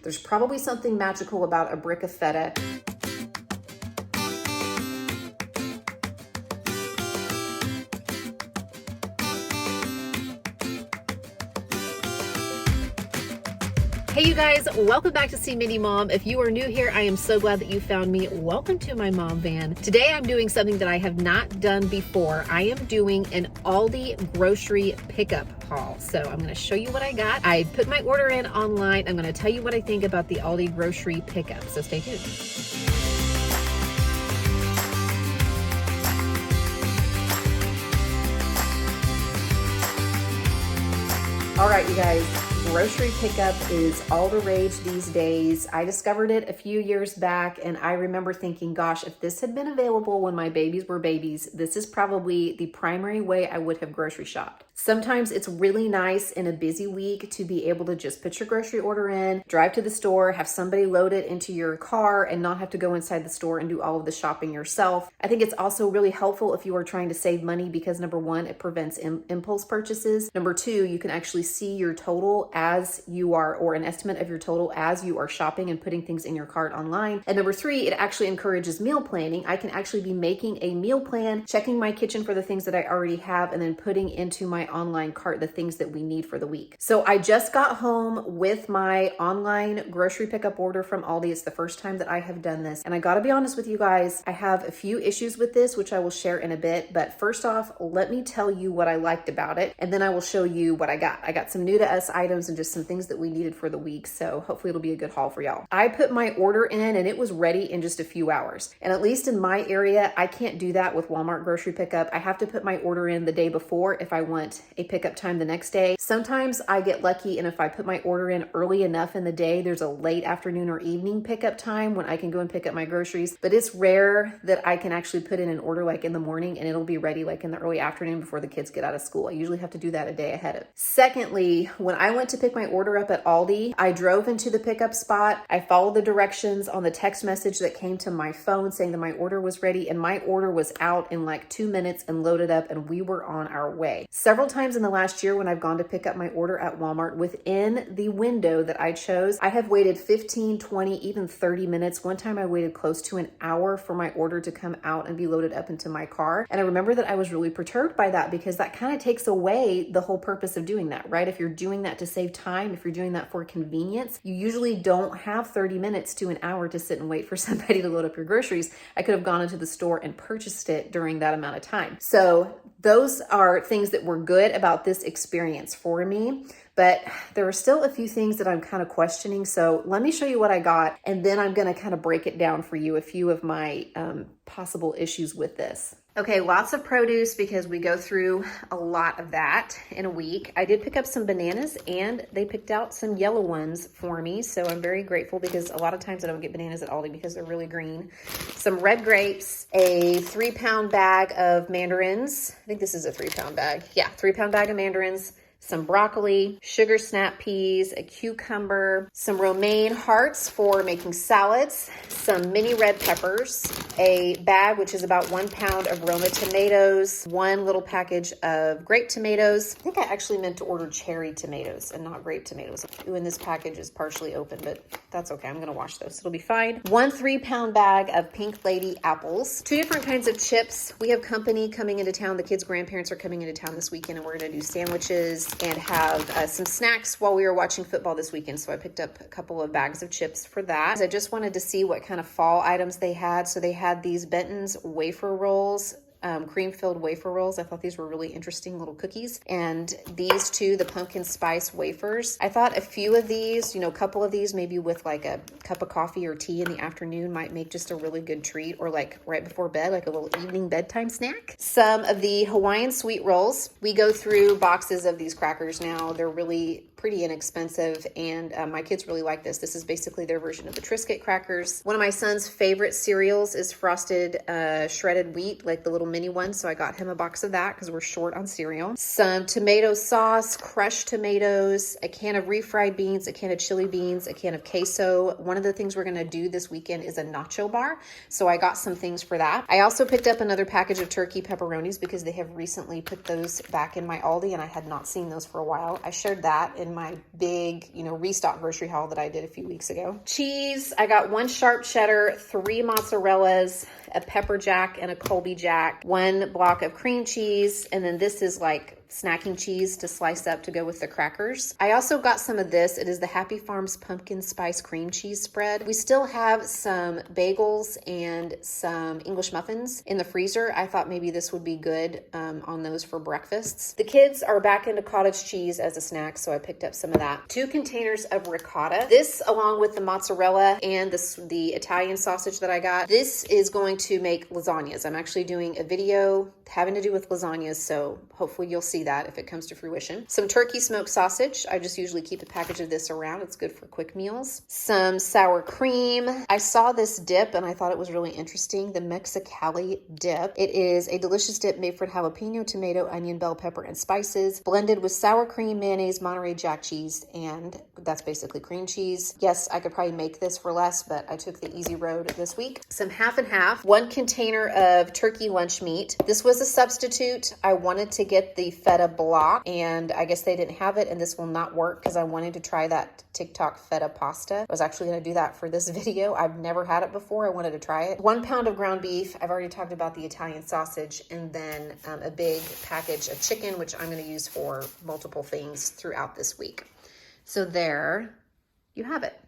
There's probably something magical about a brick of feta. Hey you guys, welcome back to See Mindy Mom. If you are new here, I am so glad that you found me. Welcome to my mom van. Today I'm doing something that I have not done before. I am doing an Aldi grocery pickup haul. So I'm gonna show you what I got. I put my order in online. I'm gonna tell you what I think about the Aldi grocery pickup. So stay tuned. All right, you guys. Grocery pickup is all the rage these days. I discovered it a few years back and I remember thinking, gosh, if this had been available when my babies were babies, this is probably the primary way I would have grocery shopped. Sometimes it's really nice in a busy week to be able to just put your grocery order in, drive to the store, have somebody load it into your car and not have to go inside the store and do all of the shopping yourself. I think it's also really helpful if you are trying to save money because number one, it prevents impulse purchases. Number two, you can actually see your total as you are, or an estimate of your total as you are shopping and putting things in your cart online. And number three, it actually encourages meal planning. I can actually be making a meal plan, checking my kitchen for the things that I already have, and then putting into my online cart the things that we need for the week. So I just got home with my online grocery pickup order from Aldi. It's the first time that I have done this. And I gotta be honest with you guys, I have a few issues with this, which I will share in a bit. But first off, let me tell you what I liked about it. And then I will show you what I got. I got some new to us items and just some things that we needed for the week. So hopefully it'll be a good haul for y'all. I put my order in and it was ready in just a few hours. And at least in my area, I can't do that with Walmart grocery pickup. I have to put my order in the day before if I want a pickup time the next day. Sometimes I get lucky and if I put my order in early enough in the day, there's a late afternoon or evening pickup time when I can go and pick up my groceries. But it's rare that I can actually put in an order like in the morning and it'll be ready like in the early afternoon before the kids get out of school. I usually have to do that a day ahead of. Secondly, when I went to pick my order up at Aldi, I drove into the pickup spot. I followed the directions on the text message that came to my phone saying that my order was ready, and my order was out in like 2 minutes and loaded up, and we were on our way. Several times in the last year when I've gone to pick up my order at Walmart, within the window that I chose, I have waited 15, 20, even 30 minutes. One time I waited close to an hour for my order to come out and be loaded up into my car. And I remember that I was really perturbed by that because that kind of takes away the whole purpose of doing that, right? If you're doing that to save time, if you're doing that for convenience, you usually don't have 30 minutes to an hour to sit and wait for somebody to load up your groceries. I could have gone into the store and purchased it during that amount of time. So those are things that were good about this experience for me, but there are still a few things that I'm kind of questioning. So let me show you what I got, and then I'm going to kind of break it down for you, a few of my possible issues with this. Okay, lots of produce because we go through a lot of that in a week. I did pick up some bananas and they picked out some yellow ones for me. So I'm very grateful because a lot of times I don't get bananas at Aldi because they're really green. Some red grapes, a 3-pound bag of mandarins. I think this is a 3-pound bag. Yeah, 3-pound bag of mandarins. Some broccoli, sugar snap peas, a cucumber, some romaine hearts for making salads, some mini red peppers, a bag which is about 1 pound of Roma tomatoes, 1 little package of grape tomatoes. I think I actually meant to order cherry tomatoes and not grape tomatoes. Ooh, and this package is partially open, but that's okay. I'm going to wash those. It'll be fine. 1 3-pound bag of Pink Lady apples, 2 different kinds of chips. We have company coming into town. The kids' grandparents are coming into town this weekend and we're going to do sandwiches and have some snacks while we were watching football this weekend. So I picked up a couple of bags of chips for that. I just wanted to see what kind of fall items they had. So they had these Benton's wafer rolls, cream-filled wafer rolls. I thought these were really interesting little cookies. And these two, the pumpkin spice wafers. I thought a few of these, a couple of these, maybe with like a cup of coffee or tea in the afternoon might make just a really good treat, or like right before bed, like a little evening bedtime snack. Some of the Hawaiian sweet rolls. We go through boxes of these crackers now. They're really pretty inexpensive, and my kids really like this. This is basically their version of the Triscuit crackers. One of my son's favorite cereals is frosted shredded wheat, like the little mini one, so I got him a box of that because we're short on cereal. Some tomato sauce, crushed tomatoes, a can of refried beans, a can of chili beans, a can of queso. One of the things we're gonna do this weekend is a nacho bar, so I got some things for that. I also picked up another package of turkey pepperonis because they have recently put those back in my Aldi and I had not seen those for a while. I shared that in in my big, restock grocery haul that I did a few weeks ago. Cheese, I got 1 sharp cheddar, 3 mozzarellas, a pepper jack and a Colby jack, 1 block of cream cheese, and then this is like snacking cheese to slice up to go with the crackers. I also got some of this. It is the Happy Farms pumpkin spice cream cheese spread. We still have some bagels and some English muffins in the freezer. I thought maybe this would be good on those for breakfasts. The kids are back into cottage cheese as a snack, so I picked up some of that. 2 containers of ricotta. This, along with the mozzarella and the Italian sausage that I got, this is going to make lasagnas. I'm actually doing a video having to do with lasagnas, so hopefully you'll see that if it comes to fruition. Some turkey smoked sausage. I just usually keep a package of this around. It's good for quick meals. Some sour cream. I saw this dip and I thought it was really interesting. The Mexicali dip. It is a delicious dip made from jalapeno, tomato, onion, bell pepper, and spices, blended with sour cream, mayonnaise, Monterey Jack cheese, and that's basically cream cheese. Yes, I could probably make this for less, but I took the easy road this week. Some half and half. 1 container of turkey lunch meat. This was a substitute. I wanted to get the Feta block, and I guess they didn't have it, and this will not work because I wanted to try that TikTok Feta pasta. I was actually going to do that for this video. I've never had it before. I wanted to try it. 1 pound of ground beef. I've already talked about the Italian sausage, and then a big package of chicken, which I'm going to use for multiple things throughout this week. So there you have it.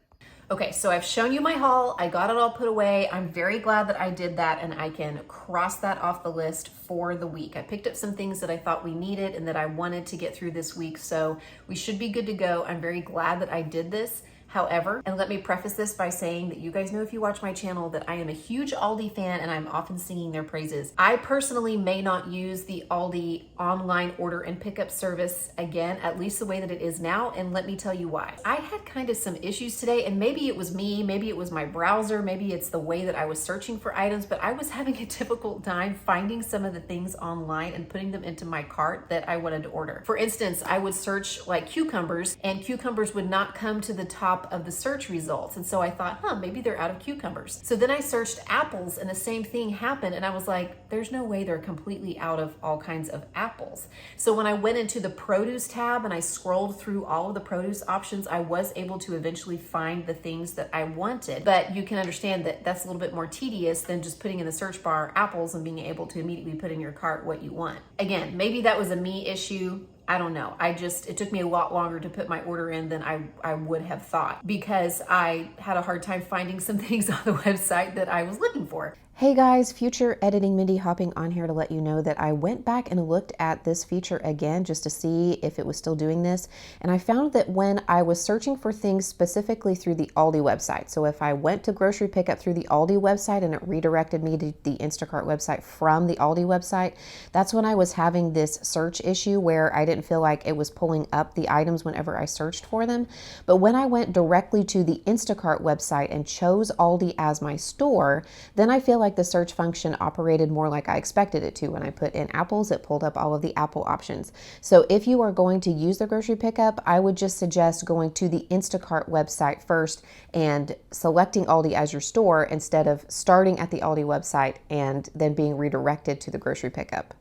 Okay, so I've shown you my haul. I got it all put away. I'm very glad that I did that, and I can cross that off the list for the week. I picked up some things that I thought we needed and that I wanted to get through this week, so we should be good to go. I'm very glad that I did this. However, and let me preface this by saying that you guys know if you watch my channel that I am a huge Aldi fan and I'm often singing their praises. I personally may not use the Aldi online order and pickup service again, at least the way that it is now, and let me tell you why. I had kind of some issues today, and maybe it was me, maybe it was my browser, maybe it's the way that I was searching for items, but I was having a difficult time finding some of the things online and putting them into my cart that I wanted to order. For instance, I would search like cucumbers, and cucumbers would not come to the top of the search results. And so I thought, maybe they're out of cucumbers. So then I searched apples and the same thing happened. And I was like, there's no way they're completely out of all kinds of apples. So when I went into the produce tab and I scrolled through all of the produce options, I was able to eventually find the things that I wanted. But you can understand that that's a little bit more tedious than just putting in the search bar apples and being able to immediately put in your cart what you want. Again, maybe that was a me issue. I don't know. It took me a lot longer to put my order in than I would have thought because I had a hard time finding some things on the website that I was looking for. Hey guys, future editing Mindy hopping on here to let you know that I went back and looked at this feature again just to see if it was still doing this. And I found that when I was searching for things specifically through the Aldi website, so if I went to grocery pickup through the Aldi website and it redirected me to the Instacart website from the Aldi website, that's when I was having this search issue where I didn't feel like it was pulling up the items whenever I searched for them. But when I went directly to the Instacart website and chose Aldi as my store, then I feel like the search function operated more like I expected it to. When I put in apples, it pulled up all of the apple options. So if you are going to use the grocery pickup, I would just suggest going to the Instacart website first and selecting Aldi as your store instead of starting at the Aldi website and then being redirected to the grocery pickup.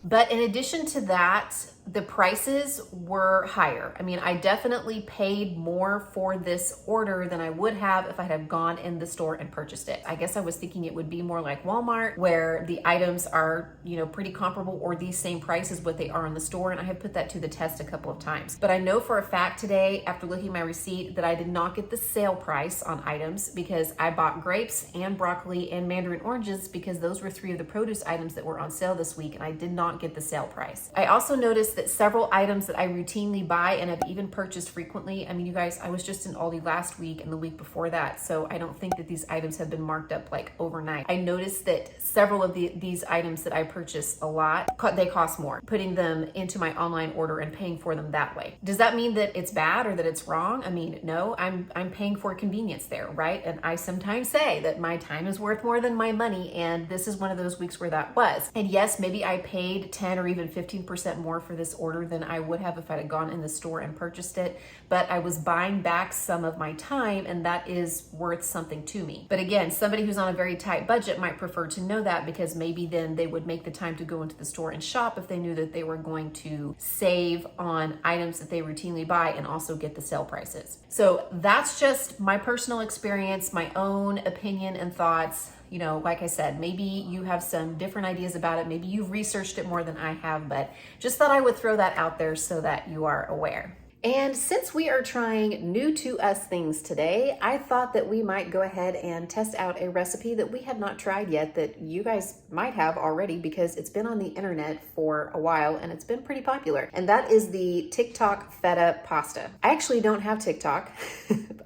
But in addition to that, the prices were higher. I mean, I definitely paid more for this order than I would have if I had gone in the store and purchased it. I guess I was thinking it would be more like Walmart where the items are, pretty comparable or the same price as what they are in the store. And I have put that to the test a couple of times. But I know for a fact today, after looking at my receipt, that I did not get the sale price on items because I bought grapes and broccoli and mandarin oranges because those were 3 of the produce items that were on sale this week, and I did not get the sale price. I also noticed that several items that I routinely buy and have even purchased frequently. I mean, you guys, I was just in Aldi last week and the week before that, so I don't think that these items have been marked up like overnight. I noticed that several of these items that I purchase a lot, they cost more, putting them into my online order and paying for them that way. Does that mean that it's bad or that it's wrong? I mean, no, I'm paying for convenience there, right? And I sometimes say that my time is worth more than my money, and this is one of those weeks where that was. And yes, maybe I paid 10 or even 15% more for this order than I would have if I'd have gone in the store and purchased it, but I was buying back some of my time, and that is worth something to me. But again, somebody who's on a very tight budget might prefer to know that, because maybe then they would make the time to go into the store and shop if they knew that they were going to save on items that they routinely buy and also get the sale prices. So that's just my personal experience, my own opinion and thoughts. You know, like I said, maybe you have some different ideas about it. Maybe you've researched it more than I have, but just thought I would throw that out there so that you are aware. And since we are trying new to us things today, I thought that we might go ahead and test out a recipe that we have not tried yet that you guys might have already, because it's been on the internet for a while and it's been pretty popular. And that is the TikTok feta pasta. I actually don't have TikTok.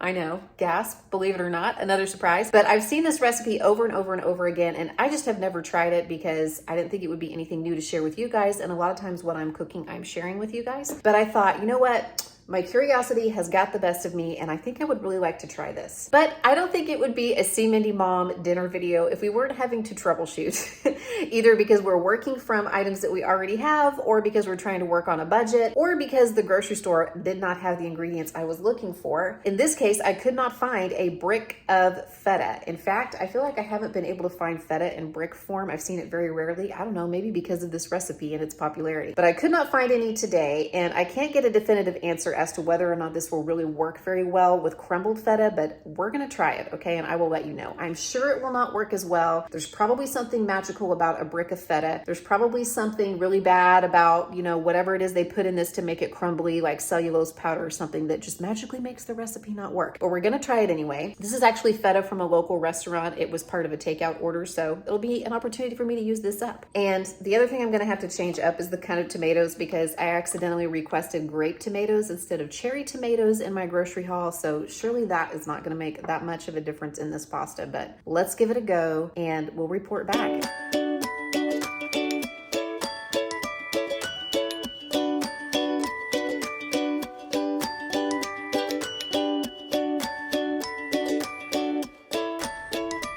I know, gasp, believe it or not, another surprise. But I've seen this recipe over and over and over again, and I just have never tried it because I didn't think it would be anything new to share with you guys. And a lot of times when I'm cooking, I'm sharing with you guys. But I thought, you know what? My curiosity has got the best of me, and I think I would really like to try this. But I don't think it would be a See Mindy Mom dinner video if we weren't having to troubleshoot, either because we're working from items that we already have, or because we're trying to work on a budget, or because the grocery store did not have the ingredients I was looking for. In this case, I could not find a brick of feta. In fact, I feel like I haven't been able to find feta in brick form. I've seen it very rarely. I don't know, maybe because of this recipe and its popularity. But I could not find any today, and I can't get a definitive answer as to whether or not this will really work very well with crumbled feta, but we're gonna try it, okay? And I will let you know. I'm sure it will not work as well. There's probably something magical about a brick of feta. There's probably something really bad about, you know, whatever it is they put in this to make it crumbly, like cellulose powder or something that just magically makes the recipe not work. But we're gonna try it anyway. This is actually feta from a local restaurant. It was part of a takeout order, so it'll be an opportunity for me to use this up. And the other thing I'm gonna have to change up is the kind of tomatoes, because I accidentally requested grape tomatoes instead of cherry tomatoes in my grocery haul. So surely that is not going to make that much of a difference in this pasta, but let's give it a go and we'll report back.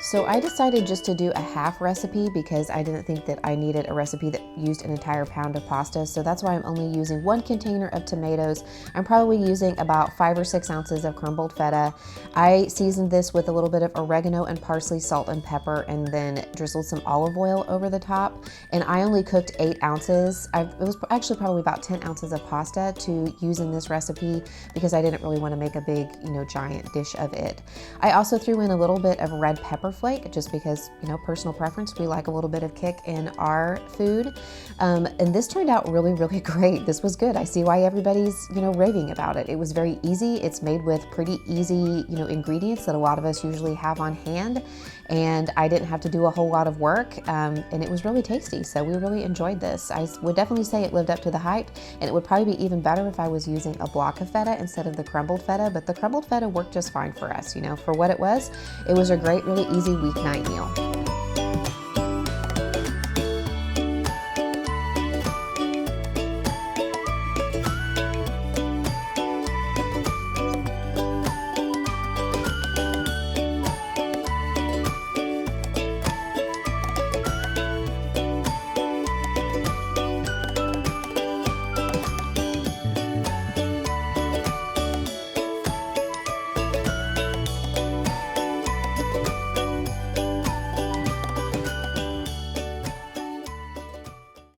So I decided just to do a half recipe because I didn't think that I needed a recipe that used an entire pound of pasta. So that's why I'm only using 1 container of tomatoes. I'm probably using about 5 or 6 ounces of crumbled feta. I seasoned this with a little bit of oregano and parsley, salt and pepper, and then drizzled some olive oil over the top. And I only cooked 8 ounces. It was actually probably about 10 ounces of pasta to use in this recipe because I didn't really want to make a big, giant dish of it. I also threw in a little bit of red pepper flake just because, personal preference. We like a little bit of kick in our food. And this turned out really, really great. This was good. I see why everybody's, raving about it. It was very easy. It's made with pretty easy, ingredients that a lot of us usually have on hand. And I didn't have to do a whole lot of work. And it was really tasty. So we really enjoyed this. I would definitely say it lived up to the hype. And it would probably be even better if I was using a block of feta instead of the crumbled feta. But the crumbled feta worked just fine for us. For what it was a great, really easy weeknight meal.